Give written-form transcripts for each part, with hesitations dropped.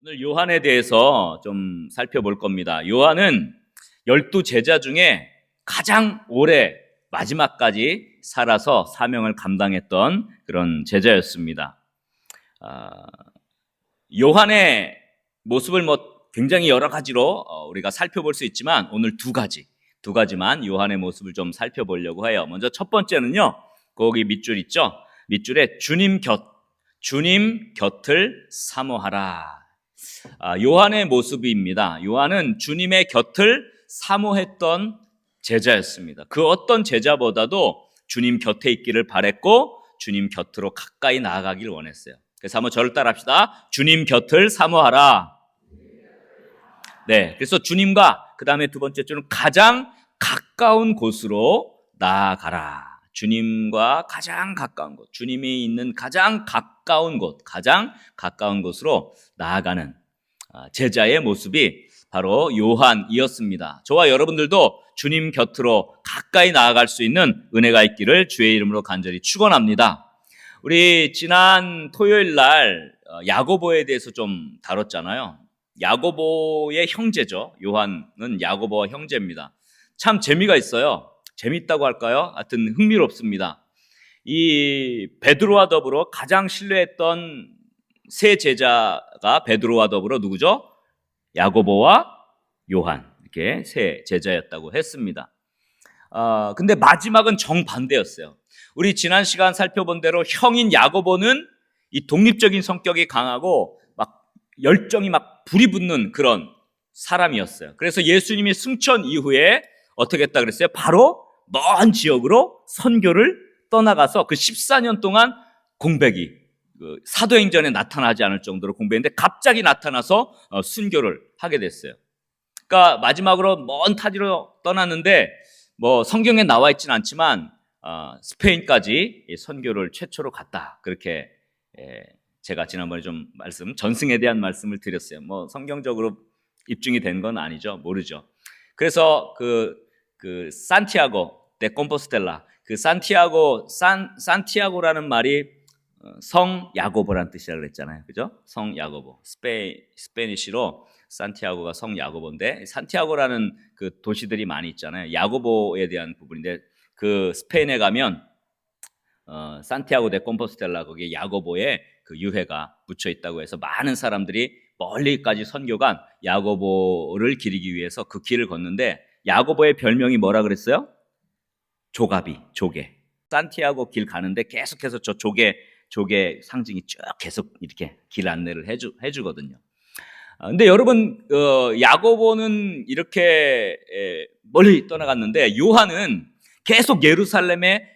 오늘 요한에 대해서 좀 살펴볼 겁니다. 요한은 12제자 중에 가장 오래 마지막까지 살아서 사명을 감당했던 그런 제자였습니다. 요한의 모습을 굉장히 여러 가지로 우리가 살펴볼 수 있지만 오늘 두 가지만 요한의 모습을 좀 살펴보려고 해요. 먼저 첫 번째는요, 거기 밑줄 있죠? 밑줄에 주님 곁을 사모하라. 요한의 모습입니다. 요한은 주님의 곁을 사모했던 제자였습니다. 그 어떤 제자보다도 주님 곁에 있기를 바랬고 주님 곁으로 가까이 나아가길 원했어요. 그래서 한번 저를 따라합시다. 주님 곁을 사모하라. 네, 그래서 주님과 그 다음에 두 번째 줄은 가장 가까운 곳으로 나아가라. 주님과 가장 가까운 곳, 주님이 있는 가장 가까운 곳으로 나아가는 제자의 모습이 바로 요한이었습니다. 저와 여러분들도 주님 곁으로 가까이 나아갈 수 있는 은혜가 있기를 주의 이름으로 간절히 축원합니다. 우리 지난 토요일 날 야고보에 대해서 좀 다뤘잖아요. 야고보의 형제죠. 요한은 야고보와 형제입니다. 참 재미가 있어요. 재밌다고 할까요? 하여튼 흥미롭습니다. 이 베드로와 더불어 가장 신뢰했던 세 제자가 베드로와 더불어 누구죠? 야고보와 요한, 이렇게 세 제자였다고 했습니다. 근데 마지막은 정반대였어요. 우리 지난 시간 살펴본 대로 형인 야고보는 이 독립적인 성격이 강하고 막 열정이 막 불이 붙는 그런 사람이었어요. 그래서 예수님이 승천 이후에 어떻게 했다 그랬어요? 바로 먼 지역으로 선교를 떠나가서 그 14년 동안 공백이 사도행전에 나타나지 않을 정도로 공백인데 갑자기 나타나서 순교를 하게 됐어요. 그러니까 마지막으로 먼 타지로 떠났는데 성경에 나와 있지는 않지만 스페인까지 선교를 최초로 갔다. 그렇게 제가 지난번에 좀 전승에 대한 말씀을 드렸어요. 성경적으로 입증이 된 건 아니죠. 모르죠. 그래서 그 산티아고 데 콤포스텔라, 그 산티아고라는 말이 성 야고보라는 뜻이라고 그랬잖아요. 그죠? 성 야고보. 스페니쉬로 산티아고가 성 야고보인데, 산티아고라는 그 도시들이 많이 있잖아요. 야고보에 대한 부분인데, 그 스페인에 가면 산티아고 데 콤포스텔라, 거기에 야고보의 그 유해가 묻혀 있다고 해서 많은 사람들이 멀리까지 선교간 야고보를 기리기 위해서 그 길을 걷는데, 야고보의 별명이 뭐라 그랬어요? 조개. 산티아고 길 가는데 계속해서 저 조개 상징이 쭉 계속 이렇게 길 안내를 해주거든요. 근데 여러분, 야고보는 이렇게 멀리 떠나갔는데 근데 계속 예루살렘에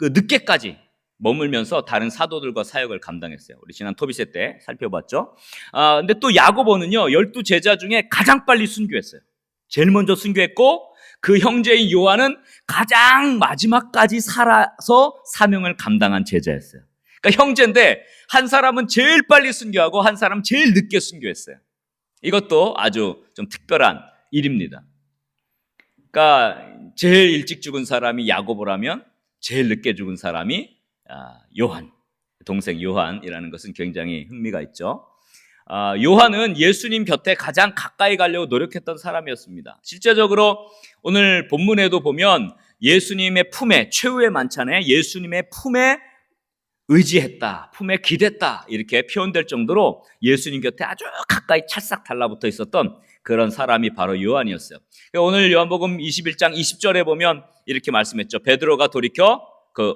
늦게까지 머물면서 다른 사도들과 사역을 감당했어요. 우리 지난 토비세 때 살펴봤죠. 근데 또 야고보는요, 12제자 중에 가장 빨리 순교했어요. 제일 먼저 순교했고, 그 형제인 요한은 가장 마지막까지 살아서 사명을 감당한 제자였어요. 그러니까 형제인데 한 사람은 제일 빨리 순교하고 한 사람은 제일 늦게 순교했어요. 이것도 아주 좀 특별한 일입니다. 그러니까 제일 일찍 죽은 사람이 야고보라면 제일 늦게 죽은 사람이 요한, 동생 요한이라는 것은 굉장히 흥미가 있죠. 요한은 예수님 곁에 가장 가까이 가려고 노력했던 사람이었습니다. 실제적으로 오늘 본문에도 보면 예수님의 품에, 최후의 만찬에 예수님의 품에 의지했다, 품에 기댔다, 이렇게 표현될 정도로 예수님 곁에 아주 가까이 찰싹 달라붙어 있었던 그런 사람이 바로 요한이었어요. 오늘 요한복음 21장 20절에 보면 이렇게 말씀했죠. 베드로가 돌이켜,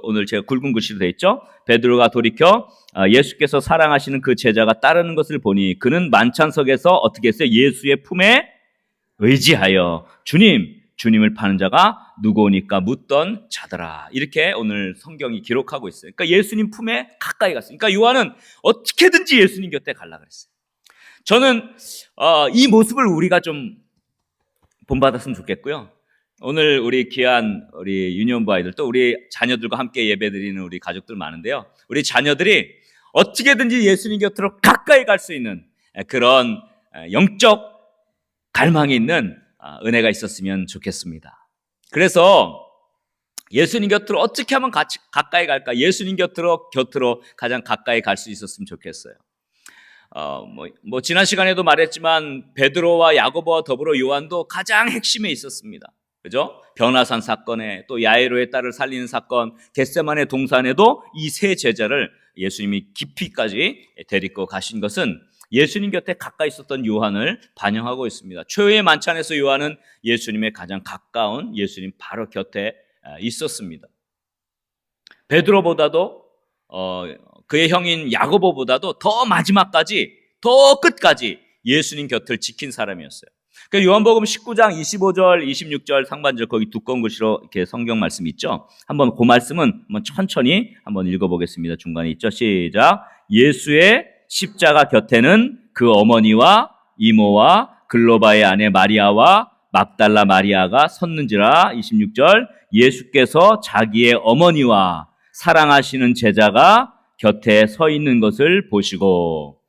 오늘 제가 굵은 글씨로 되어 있죠. 베드로가 돌이켜 예수께서 사랑하시는 그 제자가 따르는 것을 보니 그는 만찬석에서 어떻게 했어요? 예수의 품에 의지하여 주님을 파는 자가 누구오니까 묻던 자더라. 이렇게 오늘 성경이 기록하고 있어요. 그러니까 예수님 품에 가까이 갔어요. 그러니까 요한은 어떻게든지 예수님 곁에 가려고 그랬어요. 저는 이 모습을 우리가 좀 본받았으면 좋겠고요. 오늘 우리 귀한 우리 유년부 아이들, 또 우리 자녀들과 함께 예배드리는 우리 가족들 많은데요. 우리 자녀들이 어떻게든지 예수님 곁으로 가까이 갈 수 있는 그런 영적 갈망이 있는 은혜가 있었으면 좋겠습니다. 그래서 예수님 곁으로 어떻게 하면 가까이 갈까? 예수님 곁으로 가장 가까이 갈 수 있었으면 좋겠어요. 지난 시간에도 말했지만 베드로와 야고보와 더불어 요한도 가장 핵심에 있었습니다. 그죠? 변화산 사건에 또 야이로의 딸을 살리는 사건, 겟세마네 동산에도 이 세 제자를 예수님이 깊이까지 데리고 가신 것은 예수님 곁에 가까이 있었던 요한을 반영하고 있습니다. 초유의 만찬에서 요한은 예수님의 가장 가까운 예수님 바로 곁에 있었습니다. 베드로보다도 그의 형인 야고보보다도 더 마지막까지, 더 끝까지 예수님 곁을 지킨 사람이었어요. 그러니까 요한복음 19장 25절, 26절 상반절 거기 두꺼운 글씨로 이렇게 성경 말씀 있죠. 한번 그 말씀은 한번 천천히 한번 읽어보겠습니다. 중간에 있죠. 시작. 예수의 십자가 곁에는 그 어머니와 이모와 글로바의 아내 마리아와 막달라 마리아가 섰는지라. 26절. 예수께서 자기의 어머니와 사랑하시는 제자가 곁에 서 있는 것을 보시고.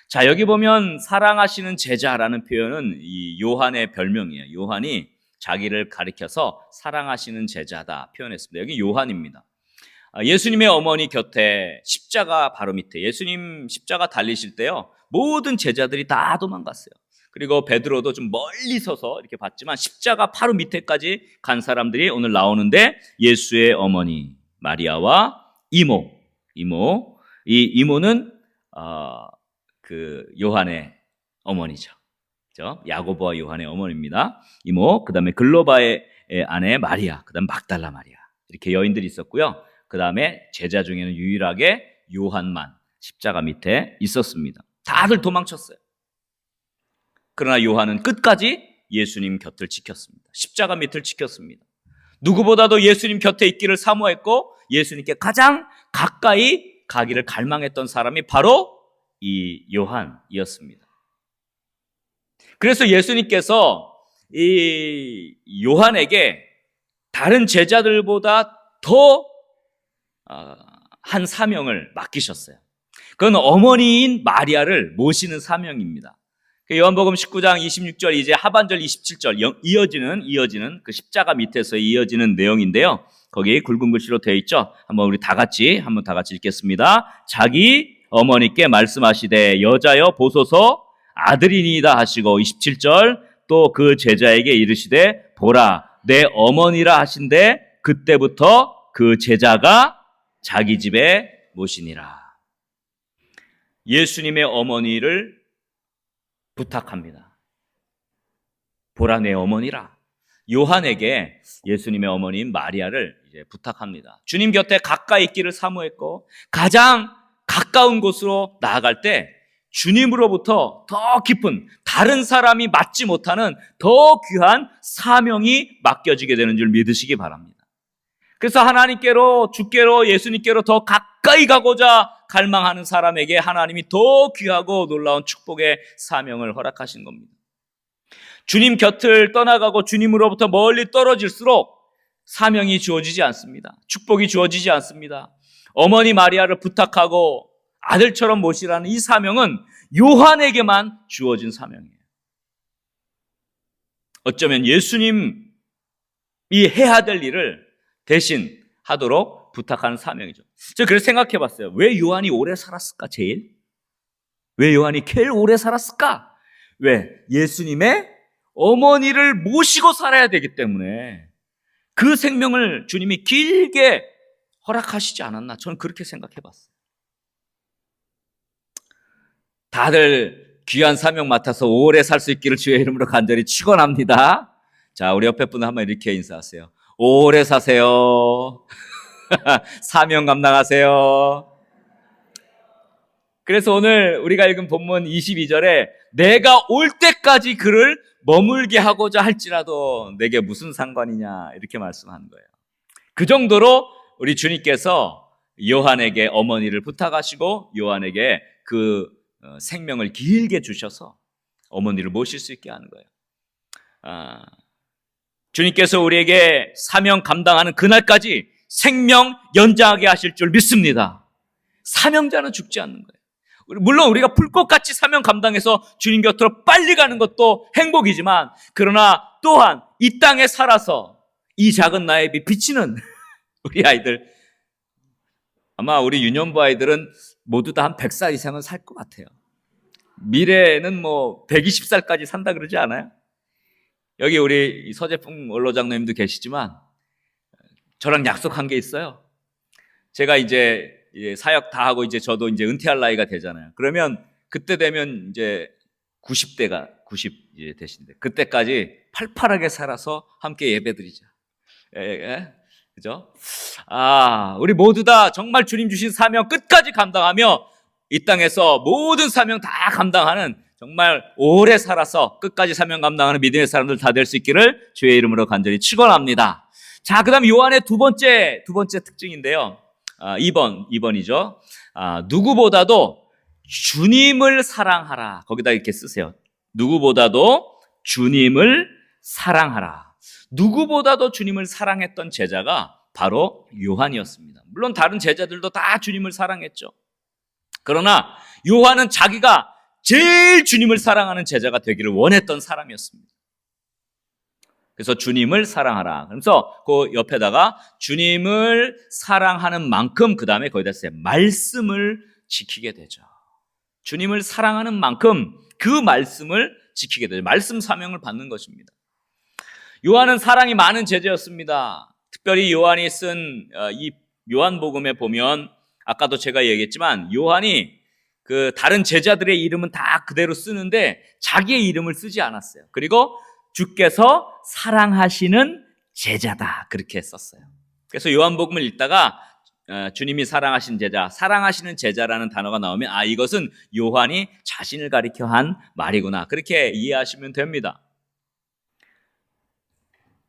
자, 여기 보면 사랑하시는 제자라는 표현은 이 요한의 별명이에요. 요한이 자기를 가리켜서 사랑하시는 제자다 표현했습니다. 여기 요한입니다. 예수님의 어머니 곁에 십자가 바로 밑에 예수님 십자가 달리실 때요, 모든 제자들이 다 도망갔어요. 그리고 베드로도 좀 멀리 서서 이렇게 봤지만 십자가 바로 밑에까지 간 사람들이 오늘 나오는데, 예수의 어머니 마리아와 이모, 이 이모는 그 요한의 어머니죠. 그렇죠? 야고보와 요한의 어머니입니다. 이모, 그다음에 글로바의 아내 마리아, 그다음 막달라 마리아, 이렇게 여인들이 있었고요. 그다음에 제자 중에는 유일하게 요한만 십자가 밑에 있었습니다. 다들 도망쳤어요. 그러나 요한은 끝까지 예수님 곁을 지켰습니다. 십자가 밑을 지켰습니다. 누구보다도 예수님 곁에 있기를 사모했고 예수님께 가장 가까이 가기를 갈망했던 사람이 바로 이 요한이었습니다. 그래서 예수님께서 이 요한에게 다른 제자들보다 더 한 사명을 맡기셨어요. 그건 어머니인 마리아를 모시는 사명입니다. 요한복음 19장 26절 이제 하반절 27절 이어지는 그 십자가 밑에서 이어지는 내용인데요. 거기 굵은 글씨로 되어 있죠. 한번 우리 다 같이 읽겠습니다. 자기 어머니께 말씀하시되 여자여 보소서 아들이니이다 하시고, 27절 또 그 제자에게 이르시되 보라 내 어머니라 하신대 그때부터 그 제자가 자기 집에 모시니라. 예수님의 어머니를 부탁합니다. 보라 내 어머니라. 요한에게 예수님의 어머니인 마리아를 이제 부탁합니다. 주님 곁에 가까이 있기를 사모했고 가장 가까운 곳으로 나아갈 때 주님으로부터 더 깊은, 다른 사람이 맡지 못하는 더 귀한 사명이 맡겨지게 되는 줄 믿으시기 바랍니다. 그래서 하나님께로, 주께로, 예수님께로 더 가까이 가고자 갈망하는 사람에게 하나님이 더 귀하고 놀라운 축복의 사명을 허락하신 겁니다. 주님 곁을 떠나가고 주님으로부터 멀리 떨어질수록 사명이 주어지지 않습니다. 축복이 주어지지 않습니다. 어머니 마리아를 부탁하고 아들처럼 모시라는 이 사명은 요한에게만 주어진 사명이에요. 어쩌면 예수님이 해야 될 일을 대신 하도록 부탁하는 사명이죠. 제가 그래서 생각해 봤어요. 왜 요한이 오래 살았을까, 제일? 왜 요한이 제일 오래 살았을까? 왜? 예수님의 어머니를 모시고 살아야 되기 때문에 그 생명을 주님이 길게 허락하시지 않았나, 저는 그렇게 생각해 봤어요. 다들 귀한 사명 맡아서 오래 살 수 있기를 주의 이름으로 간절히 축원합니다. 자, 우리 옆에 분들 한번 이렇게 인사하세요. 오래 사세요. 사명 감당하세요. 그래서 오늘 우리가 읽은 본문 22절에 내가 올 때까지 그를 머물게 하고자 할지라도 내게 무슨 상관이냐, 이렇게 말씀하는 거예요. 그 정도로 우리 주님께서 요한에게 어머니를 부탁하시고 요한에게 그 생명을 길게 주셔서 어머니를 모실 수 있게 하는 거예요. 주님께서 우리에게 사명 감당하는 그날까지 생명 연장하게 하실 줄 믿습니다. 사명자는 죽지 않는 거예요. 물론 우리가 불꽃같이 사명 감당해서 주님 곁으로 빨리 가는 것도 행복이지만, 그러나 또한 이 땅에 살아서 이 작은 나에 비치는 우리 아이들, 아마 우리 유년부 아이들은 모두 다 한 100살 이상은 살 것 같아요. 미래는 뭐 120살까지 산다 그러지 않아요? 여기 우리 서재풍 원로장님도 계시지만 저랑 약속한 게 있어요. 제가 이제 사역 다 하고 이제 저도 이제 은퇴할 나이가 되잖아요. 그러면 그때 되면 이제 90 이제 되신데 그때까지 팔팔하게 살아서 함께 예배드리자. 그죠? 우리 모두 다 정말 주님 주신 사명 끝까지 감당하며 이 땅에서 모든 사명 다 감당하는 정말 오래 살아서 끝까지 사명 감당하는 믿음의 사람들 다 될 수 있기를 주의 이름으로 간절히 축원합니다. 자, 그다음 요한의 두 번째 특징인데요. 2번이죠. 누구보다도 주님을 사랑하라. 거기다 이렇게 쓰세요. 누구보다도 주님을 사랑하라. 누구보다도 주님을 사랑했던 제자가 바로 요한이었습니다. 물론 다른 제자들도 다 주님을 사랑했죠. 그러나 요한은 자기가 제일 주님을 사랑하는 제자가 되기를 원했던 사람이었습니다. 그래서 주님을 사랑하라. 그래서 그 옆에다가 주님을 사랑하는 만큼 그 다음에 거기다 써요. 말씀을 지키게 되죠. 주님을 사랑하는 만큼 그 말씀을 지키게 되죠. 말씀 사명을 받는 것입니다. 요한은 사랑이 많은 제자였습니다. 특별히 요한이 쓴 이 요한복음에 보면 아까도 제가 얘기했지만 요한이 그 다른 제자들의 이름은 다 그대로 쓰는데 자기의 이름을 쓰지 않았어요. 그리고 주께서 사랑하시는 제자다 그렇게 썼어요. 그래서 요한복음을 읽다가 주님이 사랑하신 제자, 사랑하시는 제자라는 단어가 나오면 이것은 요한이 자신을 가리켜 한 말이구나 그렇게 이해하시면 됩니다.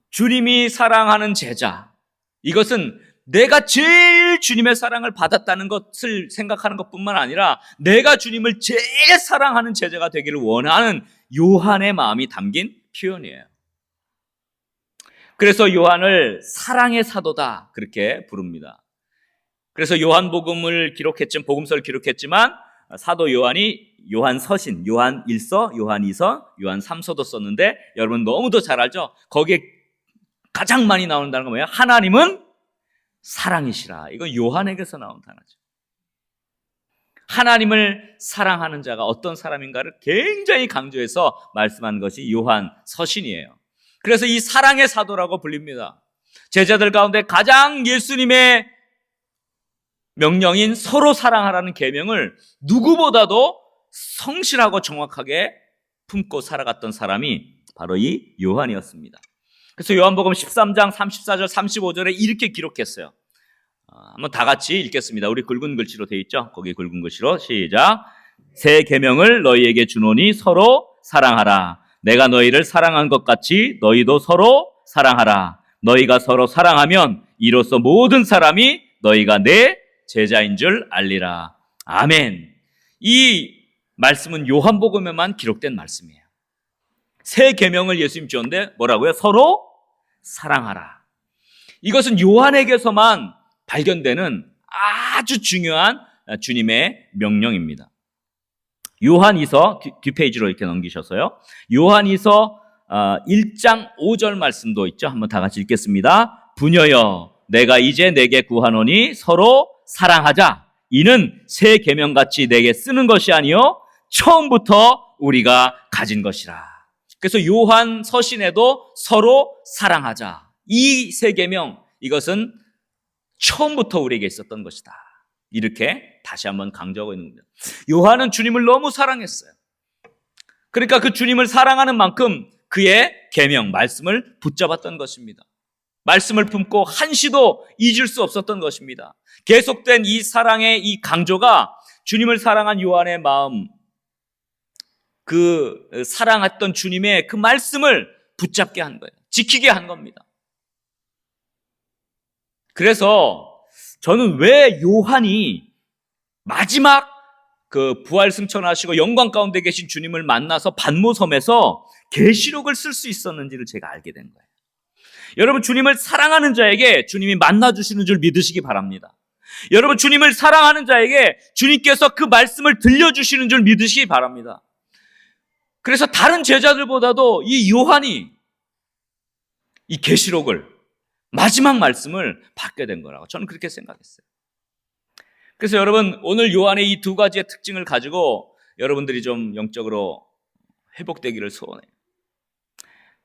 주님이 사랑하는 제자, 이것은 내가 제일 주님의 사랑을 받았다는 것을 생각하는 것뿐만 아니라 내가 주님을 제일 사랑하는 제자가 되기를 원하는 요한의 마음이 담긴 표현이에요. 그래서 요한을 사랑의 사도다 그렇게 부릅니다. 그래서 요한복음을 복음서를 기록했지만 사도 요한이 요한 서신, 요한 1서, 요한 2서, 요한 3서도 썼는데 여러분 너무도 잘 알죠? 거기에 가장 많이 나온다는 건 뭐예요? 하나님은 사랑이시라. 이건 요한에게서 나온 단어죠. 하나님을 사랑하는 자가 어떤 사람인가를 굉장히 강조해서 말씀한 것이 요한 서신이에요. 그래서 이 사랑의 사도라고 불립니다. 제자들 가운데 가장 예수님의 명령인 서로 사랑하라는 계명을 누구보다도 성실하고 정확하게 품고 살아갔던 사람이 바로 이 요한이었습니다. 그래서 요한복음 13장 34절 35절에 이렇게 기록했어요. 한번 다 같이 읽겠습니다. 우리 굵은 글씨로 돼 있죠? 거기 굵은 글씨로 시작. 새 계명을 너희에게 주노니 서로 사랑하라. 내가 너희를 사랑한 것 같이 너희도 서로 사랑하라. 너희가 서로 사랑하면 이로써 모든 사람이 너희가 내 제자인 줄 알리라. 아멘. 이 말씀은 요한복음에만 기록된 말씀이에요. 새 계명을 예수님 주었는데 뭐라고요? 서로 사랑하라. 이것은 요한에게서만 발견되는 아주 중요한 주님의 명령입니다. 요한이서 뒷페이지로 이렇게 넘기셔서요. 요한이서 1장 5절 말씀도 있죠. 한번 다 같이 읽겠습니다. 부녀여 내가 이제 내게 구하노니 서로 사랑하자. 이는 새 계명같이 내게 쓰는 것이 아니요 처음부터 우리가 가진 것이라. 그래서 요한 서신에도 서로 사랑하자. 이 새 계명 이것은 처음부터 우리에게 있었던 것이다. 이렇게 다시 한번 강조하고 있는 겁니다. 요한은 주님을 너무 사랑했어요. 그러니까 그 주님을 사랑하는 만큼 그의 계명, 말씀을 붙잡았던 것입니다. 말씀을 품고 한시도 잊을 수 없었던 것입니다. 계속된 이 사랑의 이 강조가 주님을 사랑한 요한의 마음, 그 사랑했던 주님의 그 말씀을 붙잡게 한 거예요. 지키게 한 겁니다. 그래서 저는 왜 요한이 마지막 그 부활 승천하시고 영광 가운데 계신 주님을 만나서 반모섬에서 계시록을 쓸 수 있었는지를 제가 알게 된 거예요. 여러분 주님을 사랑하는 자에게 주님이 만나주시는 줄 믿으시기 바랍니다. 여러분 주님을 사랑하는 자에게 주님께서 그 말씀을 들려주시는 줄 믿으시기 바랍니다. 그래서 다른 제자들보다도 이 요한이 이 계시록을 마지막 말씀을 받게 된 거라고 저는 그렇게 생각했어요. 그래서 여러분 오늘 요한의 이 두 가지의 특징을 가지고 여러분들이 좀 영적으로 회복되기를 소원해요.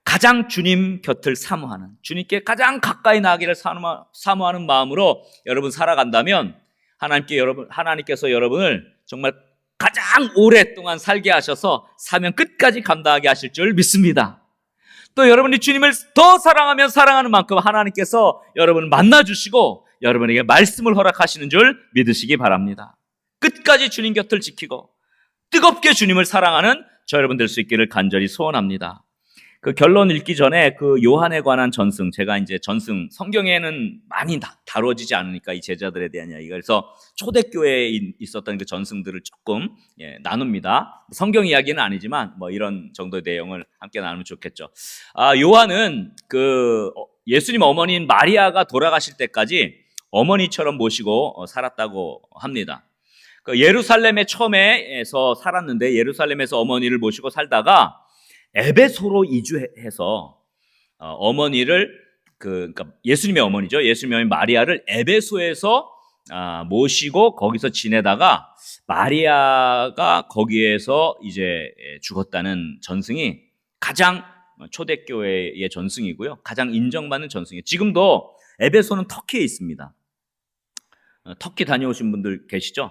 가장 주님 곁을 사모하는, 주님께 가장 가까이 나기를 사모하는 마음으로 여러분 살아간다면 하나님께서 여러분을 정말 가장 오랫동안 살게 하셔서 사명 끝까지 감당하게 하실 줄 믿습니다. 또 여러분이 주님을 더 사랑하면 사랑하는 만큼 하나님께서 여러분을 만나주시고 여러분에게 말씀을 허락하시는 줄 믿으시기 바랍니다. 끝까지 주님 곁을 지키고 뜨겁게 주님을 사랑하는 저 여러분 될 수 있기를 간절히 소원합니다. 그 결론 읽기 전에 그 요한에 관한 전승, 제가 이제 전승, 성경에는 많이 다뤄지지 않으니까 이 제자들에 대한 이야기가, 그래서 초대교회에 있었던 그 전승들을 조금 나눕니다. 성경 이야기는 아니지만 뭐 이런 정도의 내용을 함께 나누면 좋겠죠. 요한은 그 예수님 어머니인 마리아가 돌아가실 때까지 어머니처럼 모시고 살았다고 합니다. 그 예루살렘에 처음에서 살았는데 예루살렘에서 어머니를 모시고 살다가 에베소로 이주해서 어머니를 그러니까 예수님의 어머니죠. 예수님의 어머니 마리아를 에베소에서 모시고 거기서 지내다가 마리아가 거기에서 이제 죽었다는 전승이 가장 초대교회의 전승이고요. 가장 인정받는 전승이에요. 지금도 에베소는 터키에 있습니다. 터키 다녀오신 분들 계시죠?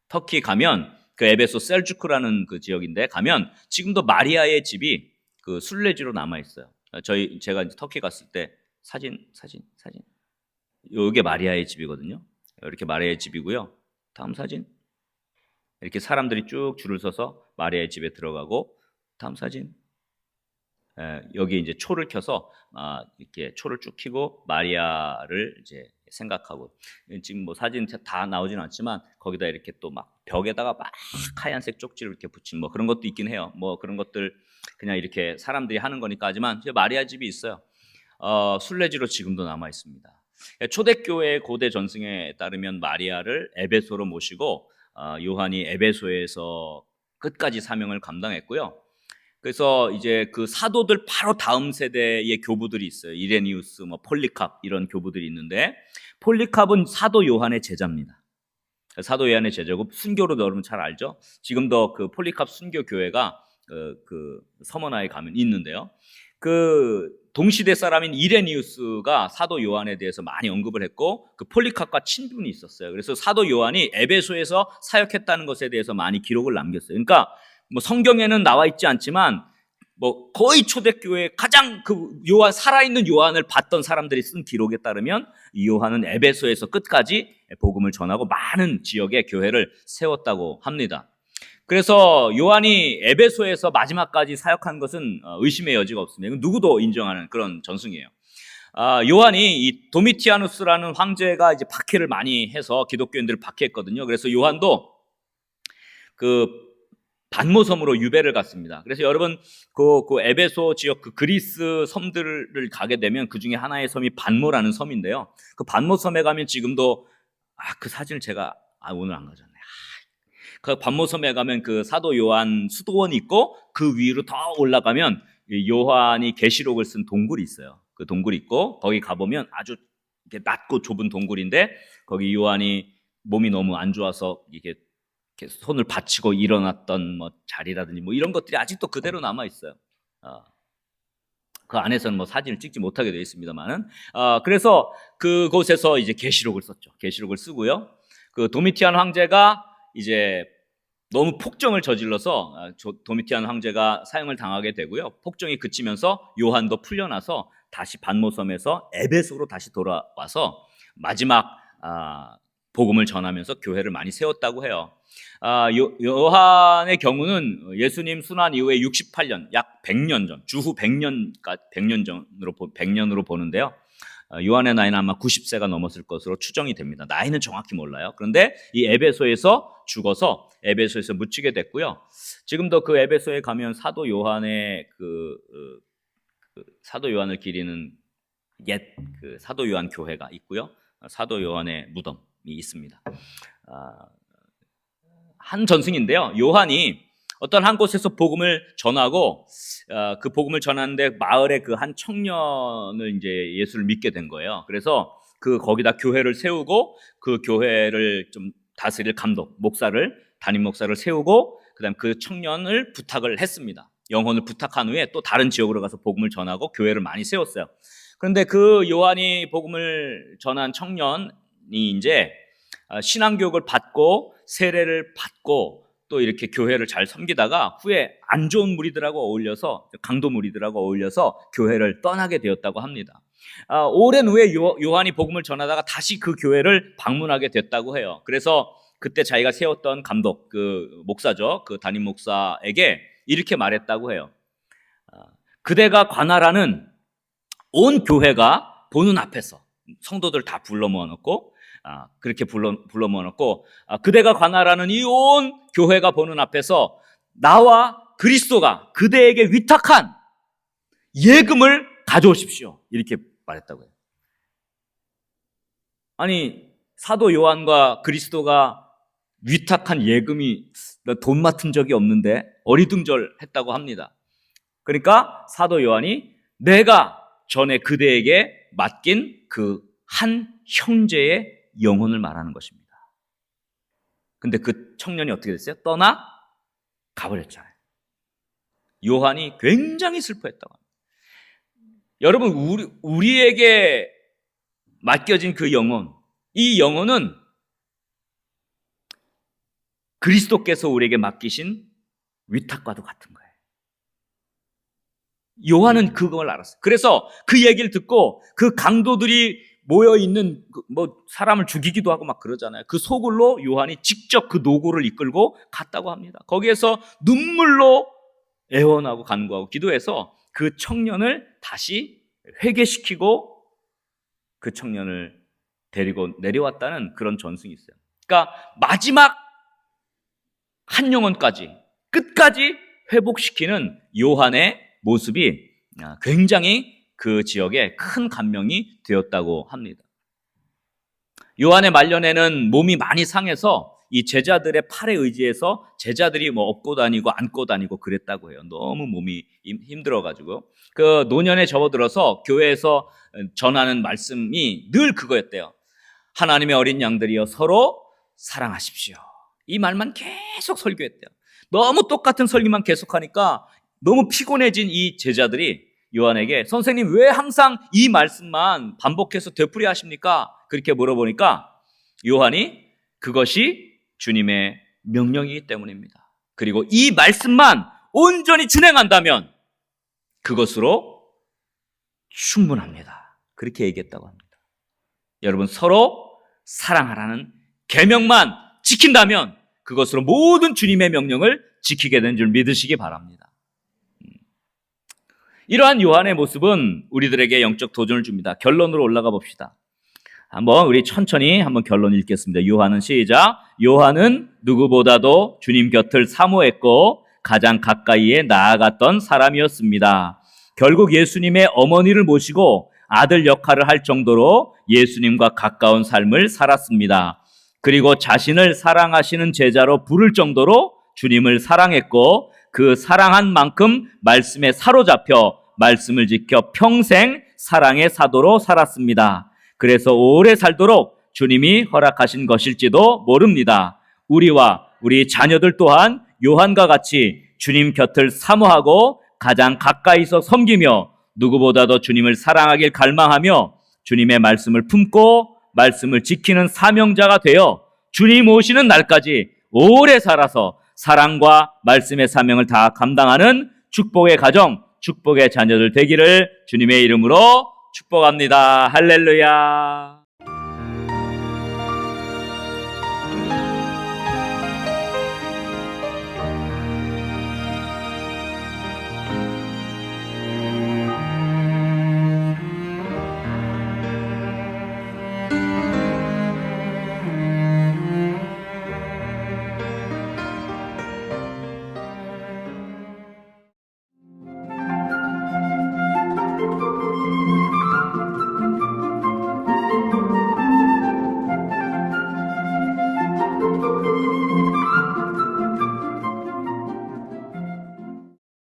터키 가면 그 에베소 셀주크라는 그 지역인데 가면 지금도 마리아의 집이 그 순례지로 남아 있어요. 제가 이제 터키 갔을 때 사진. 요게 마리아의 집이거든요. 이렇게 마리아의 집이고요. 다음 사진. 이렇게 사람들이 쭉 줄을 서서 마리아의 집에 들어가고, 다음 사진. 여기 이제 초를 켜서 이렇게 초를 쭉 켜고 마리아를 이제 생각하고, 지금 뭐 사진 다 나오진 않지만 거기다 이렇게 또 막 벽에다가 막 하얀색 쪽지를 이렇게 붙인 뭐 그런 것도 있긴 해요. 뭐 그런 것들 그냥 이렇게 사람들이 하는 거니까. 하지만 마리아 집이 있어요. 순례지로 지금도 남아 있습니다. 초대교회의 고대 전승에 따르면 마리아를 에베소로 모시고 요한이 에베소에서 끝까지 사명을 감당했고요. 그래서 이제 그 사도들 바로 다음 세대의 교부들이 있어요. 이레니우스, 뭐 폴리캅 이런 교부들이 있는데, 폴리캅은 사도 요한의 제자입니다. 사도 요한의 제자고 순교로 여러분 잘 알죠? 지금도 그 폴리캅 순교 교회가 그 서머나에 가면 있는데요. 그 동시대 사람인 이레니우스가 사도 요한에 대해서 많이 언급을 했고, 그 폴리캅과 친분이 있었어요. 그래서 사도 요한이 에베소에서 사역했다는 것에 대해서 많이 기록을 남겼어요. 그러니까 뭐 성경에는 나와 있지 않지만 뭐 거의 초대교회 가장 그 요한, 살아있는 요한을 봤던 사람들이 쓴 기록에 따르면 이 요한은 에베소에서 끝까지 복음을 전하고 많은 지역에 교회를 세웠다고 합니다. 그래서 요한이 에베소에서 마지막까지 사역한 것은 의심의 여지가 없습니다. 이건 누구도 인정하는 그런 전승이에요. 요한이 이 도미티아누스라는 황제가 이제 박해를 많이 해서 기독교인들을 박해했거든요. 그래서 요한도 그 반모섬으로 유배를 갔습니다. 그래서 여러분 그 에베소 지역 그 그리스 섬들을 가게 되면 그 중에 하나의 섬이 반모라는 섬인데요. 그 반모섬에 가면 지금도 그 사진을 제가 오늘 안 가졌네. 그 반모섬에 가면 그 사도 요한 수도원이 있고 그 위로 더 올라가면 요한이 계시록을 쓴 동굴이 있어요. 그 동굴이 있고 거기 가보면 아주 이렇게 낮고 좁은 동굴인데 거기 요한이 몸이 너무 안 좋아서 이게 손을 받치고 일어났던 뭐 자리라든지 뭐 이런 것들이 아직도 그대로 남아 있어요. 그 안에서는 뭐 사진을 찍지 못하게 되어 있습니다만은 그래서 그곳에서 이제 계시록을 썼죠. 계시록을 쓰고요. 그 도미티안 황제가 이제 너무 폭정을 저질러서 도미티안 황제가 사형을 당하게 되고요. 폭정이 그치면서 요한도 풀려나서 다시 반모섬에서 에베소로 다시 돌아와서 마지막 복음을 전하면서 교회를 많이 세웠다고 해요. 요한의 경우는 예수님 순환 이후에 68년, 약 100년 전, 주후 100년으로 보는데요. 요한의 나이는 아마 90세가 넘었을 것으로 추정이 됩니다. 나이는 정확히 몰라요. 그런데 이 에베소에서 죽어서 에베소에서 묻히게 됐고요. 지금도 그 에베소에 가면 사도 요한의 사도 요한을 기리는 옛 그 사도 요한 교회가 있고요. 사도 요한의 무덤이 있습니다. 한 전승인데요. 요한이 어떤 한 곳에서 복음을 전하고 그 복음을 전하는데 마을의 그 한 청년을 이제 예수를 믿게 된 거예요. 그래서 거기다 교회를 세우고 그 교회를 좀 다스릴 감독, 담임 목사를 세우고 그다음 그 청년을 부탁을 했습니다. 영혼을 부탁한 후에 또 다른 지역으로 가서 복음을 전하고 교회를 많이 세웠어요. 그런데 그 요한이 복음을 전한 청년이 이제 신앙교육을 받고 세례를 받고 또 이렇게 교회를 잘 섬기다가 후에 안 좋은 무리들하고 어울려서, 강도 무리들하고 어울려서 교회를 떠나게 되었다고 합니다. 오랜 후에 요한이 복음을 전하다가 다시 그 교회를 방문하게 됐다고 해요. 그래서 그때 자기가 세웠던 감독, 그 목사죠, 그 담임 목사에게 이렇게 말했다고 해요. 그대가 관할하는 온 교회가 보는 앞에서 성도들 다 불러 모아놓고, 그렇게 불러 모아놓고, 그대가 관할하는 이 온 교회가 보는 앞에서 나와 그리스도가 그대에게 위탁한 예금을 가져오십시오. 이렇게 말했다고요. 아니, 사도 요한과 그리스도가 위탁한 예금이 돈 맡은 적이 없는데 어리둥절했다고 합니다. 그러니까 사도 요한이 내가 전에 그대에게 맡긴 그 한 형제의 영혼을 말하는 것입니다. 근데 그 청년이 어떻게 됐어요? 떠나 가버렸잖아요. 요한이 굉장히 슬퍼했다고 합니다. 여러분, 우리에게 맡겨진 그 영혼, 이 영혼은 그리스도께서 우리에게 맡기신 위탁과도 같은 거예요. 요한은 그걸 알았어요. 그래서 그 얘기를 듣고 그 강도들이 모여있는 사람을 죽이기도 하고 막 그러잖아요. 그 소굴로 요한이 직접 그 노고를 이끌고 갔다고 합니다. 거기에서 눈물로 애원하고 간구하고 기도해서 그 청년을 다시 회개시키고 그 청년을 데리고 내려왔다는 그런 전승이 있어요. 그러니까 마지막 한 영혼까지 끝까지 회복시키는 요한의 모습이 굉장히 그 지역에 큰 감명이 되었다고 합니다. 요한의 말년에는 몸이 많이 상해서 이 제자들의 팔에 의지해서 제자들이 업고 다니고 안고 다니고 그랬다고 해요. 너무 몸이 힘들어가지고. 그 노년에 접어들어서 교회에서 전하는 말씀이 늘 그거였대요. 하나님의 어린 양들이여 서로 사랑하십시오. 이 말만 계속 설교했대요. 너무 똑같은 설교만 계속하니까 너무 피곤해진 이 제자들이 요한에게 선생님 왜 항상 이 말씀만 반복해서 되풀이 하십니까? 그렇게 물어보니까 요한이 그것이 주님의 명령이기 때문입니다. 그리고 이 말씀만 온전히 준행한다면 그것으로 충분합니다. 그렇게 얘기했다고 합니다. 여러분, 서로 사랑하라는 계명만 지킨다면 그것으로 모든 주님의 명령을 지키게 된 줄 믿으시기 바랍니다. 이러한 요한의 모습은 우리들에게 영적 도전을 줍니다. 결론으로 올라가 봅시다. 한번 우리 천천히 한번 결론 읽겠습니다. 요한은 시작. 요한은 누구보다도 주님 곁을 사모했고 가장 가까이에 나아갔던 사람이었습니다. 결국 예수님의 어머니를 모시고 아들 역할을 할 정도로 예수님과 가까운 삶을 살았습니다. 그리고 자신을 사랑하시는 제자로 부를 정도로 주님을 사랑했고 그 사랑한 만큼 말씀에 사로잡혀 말씀을 지켜 평생 사랑의 사도로 살았습니다. 그래서 오래 살도록 주님이 허락하신 것일지도 모릅니다. 우리와 우리 자녀들 또한 요한과 같이 주님 곁을 사모하고 가장 가까이서 섬기며 누구보다도 주님을 사랑하길 갈망하며 주님의 말씀을 품고 말씀을 지키는 사명자가 되어 주님 오시는 날까지 오래 살아서 사랑과 말씀의 사명을 다 감당하는 축복의 가정, 축복의 자녀들 되기를 주님의 이름으로 축복합니다. 할렐루야.